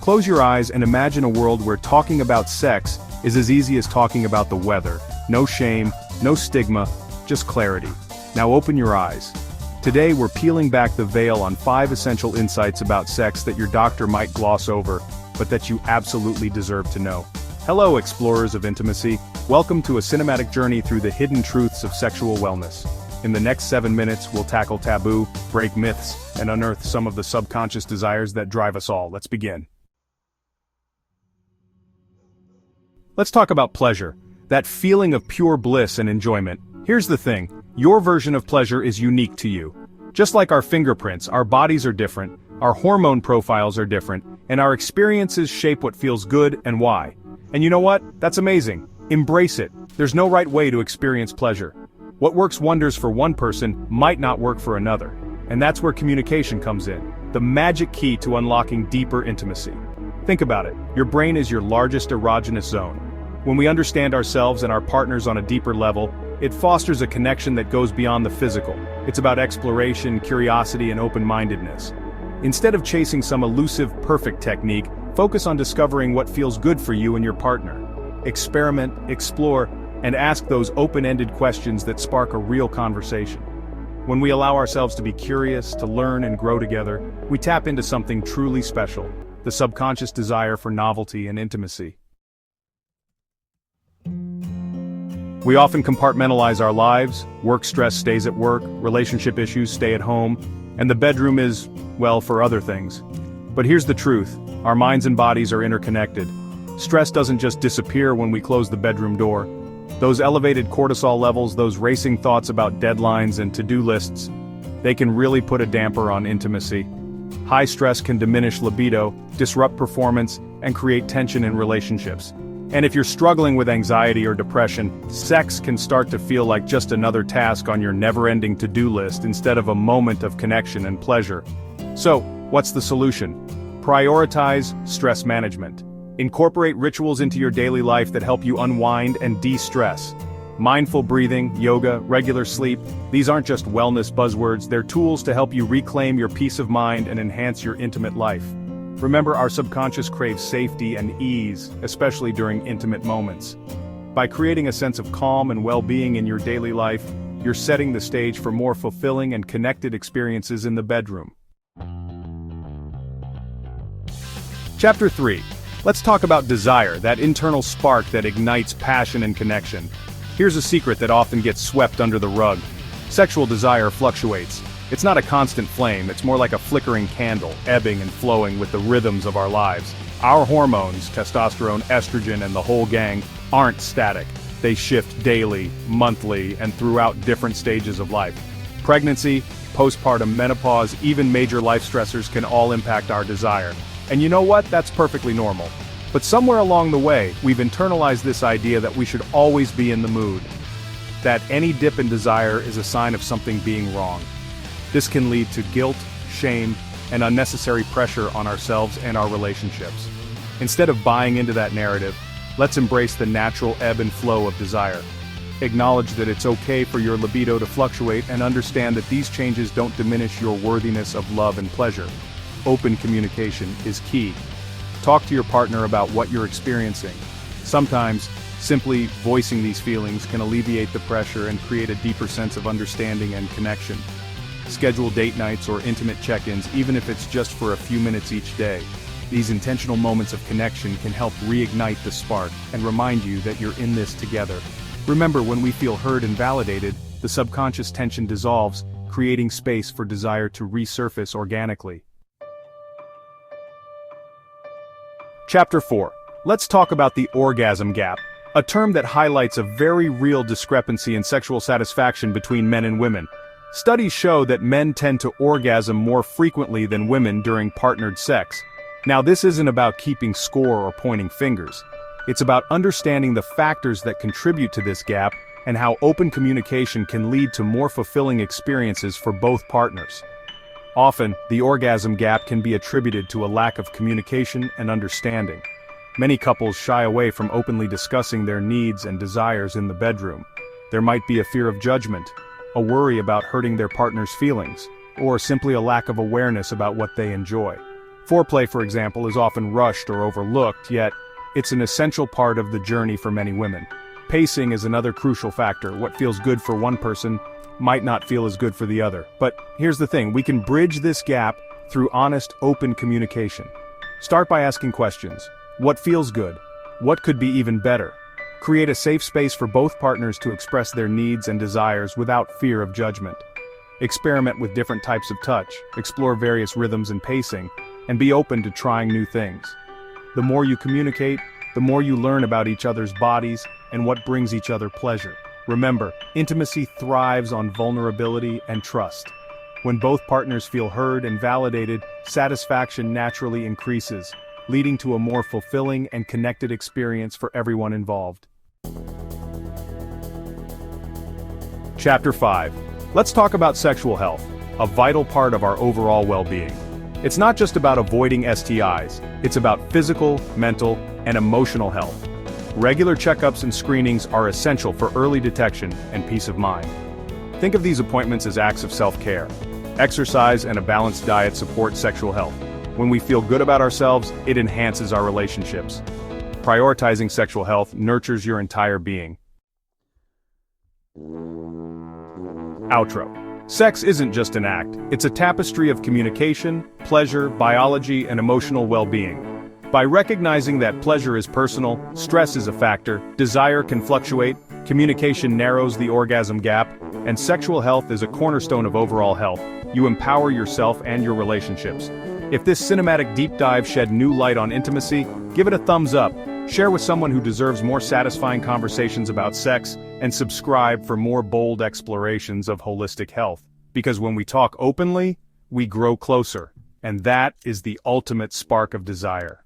Close your eyes and imagine a world where talking about sex is as easy as talking about the weather. No shame, no stigma, just clarity. Now open your eyes. Today we're peeling back the veil on 5 essential insights about sex that your doctor might gloss over, but that you absolutely deserve to know. Hello, explorers of intimacy. Welcome to a cinematic journey through the hidden truths of sexual wellness. In the next 7 minutes, we'll tackle taboo, break myths, and unearth some of the subconscious desires that drive us all. Let's begin. Let's talk about pleasure, that feeling of pure bliss and enjoyment. Here's the thing, your version of pleasure is unique to you. Just like our fingerprints, our bodies are different, our hormone profiles are different, and our experiences shape what feels good and why. And you know what? That's amazing. Embrace it. There's no right way to experience pleasure. What works wonders for one person might not work for another. And that's where communication comes in, the magic key to unlocking deeper intimacy. Think about it, your brain is your largest erogenous zone. When we understand ourselves and our partners on a deeper level, it fosters a connection that goes beyond the physical. It's about exploration, curiosity, and open-mindedness. Instead of chasing some elusive, perfect technique, focus on discovering what feels good for you and your partner. Experiment, explore, and ask those open-ended questions that spark a real conversation. When we allow ourselves to be curious, to learn and grow together, we tap into something truly special, the subconscious desire for novelty and intimacy. We often compartmentalize our lives, work stress stays at work, relationship issues stay at home, and the bedroom is, well, for other things. But here's the truth, our minds and bodies are interconnected. Stress doesn't just disappear when we close the bedroom door. Those elevated cortisol levels, those racing thoughts about deadlines and to-do lists, they can really put a damper on intimacy. High stress can diminish libido, disrupt performance, and create tension in relationships. And if you're struggling with anxiety or depression, sex can start to feel like just another task on your never-ending to-do list instead of a moment of connection and pleasure. So, what's the solution? Prioritize stress management. Incorporate rituals into your daily life that help you unwind and de-stress. Mindful breathing, yoga, regular sleep, these aren't just wellness buzzwords, they're tools to help you reclaim your peace of mind and enhance your intimate life. Remember, our subconscious craves safety and ease, especially during intimate moments. By creating a sense of calm and well-being in your daily life, you're setting the stage for more fulfilling and connected experiences in the bedroom. Chapter 3. Let's talk about desire, that internal spark that ignites passion and connection. Here's a secret that often gets swept under the rug. Sexual desire fluctuates. It's not a constant flame, it's more like a flickering candle, ebbing and flowing with the rhythms of our lives. Our hormones, testosterone, estrogen, and the whole gang, aren't static. They shift daily, monthly, and throughout different stages of life. Pregnancy, postpartum, menopause, even major life stressors can all impact our desire. And you know what? That's perfectly normal. But somewhere along the way, we've internalized this idea that we should always be in the mood. That any dip in desire is a sign of something being wrong. This can lead to guilt, shame, and unnecessary pressure on ourselves and our relationships. Instead of buying into that narrative, let's embrace the natural ebb and flow of desire. Acknowledge that it's okay for your libido to fluctuate and understand that these changes don't diminish your worthiness of love and pleasure. Open communication is key. Talk to your partner about what you're experiencing. Sometimes, simply voicing these feelings can alleviate the pressure and create a deeper sense of understanding and connection. Schedule date nights or intimate check-ins, even if it's just for a few minutes each day. These intentional moments of connection can help reignite the spark and remind you that you're in this together. Remember, when we feel heard and validated, the subconscious tension dissolves, creating space for desire to resurface organically. Chapter 4. Let's talk about the orgasm gap, a term that highlights a very real discrepancy in sexual satisfaction between men and women. Studies show that men tend to orgasm more frequently than women during partnered sex. Now, this isn't about keeping score or pointing fingers. It's about understanding the factors that contribute to this gap and how open communication can lead to more fulfilling experiences for both partners. Often, the orgasm gap can be attributed to a lack of communication and understanding. Many couples shy away from openly discussing their needs and desires in the bedroom. There might be a fear of judgment, a worry about hurting their partner's feelings, or simply a lack of awareness about what they enjoy. Foreplay, for example, is often rushed or overlooked, yet it's an essential part of the journey for many women. Pacing is another crucial factor. What feels good for one person might not feel as good for the other. But here's the thing, we can bridge this gap through honest, open communication. Start by asking questions. What feels good? What could be even better? Create a safe space for both partners to express their needs and desires without fear of judgment. Experiment with different types of touch, explore various rhythms and pacing, and be open to trying new things. The more you communicate, the more you learn about each other's bodies and what brings each other pleasure. Remember, intimacy thrives on vulnerability and trust. When both partners feel heard and validated, satisfaction naturally increases, leading to a more fulfilling and connected experience for everyone involved. Chapter 5. Let's talk about sexual health, a vital part of our overall well-being. It's not just about avoiding STIs, it's about physical, mental, and emotional health. Regular checkups and screenings are essential for early detection and peace of mind. Think of these appointments as acts of self-care. Exercise and a balanced diet support sexual health. When we feel good about ourselves, it enhances our relationships. Prioritizing sexual health nurtures your entire being. Outro. Sex isn't just an act, it's a tapestry of communication, pleasure, biology, and emotional well-being. By recognizing that pleasure is personal, stress is a factor, desire can fluctuate, communication narrows the orgasm gap, and sexual health is a cornerstone of overall health, you empower yourself and your relationships. If this cinematic deep dive shed new light on intimacy, give it a thumbs up, share with someone who deserves more satisfying conversations about sex, and subscribe for more bold explorations of holistic health. Because when we talk openly, we grow closer, and that is the ultimate spark of desire.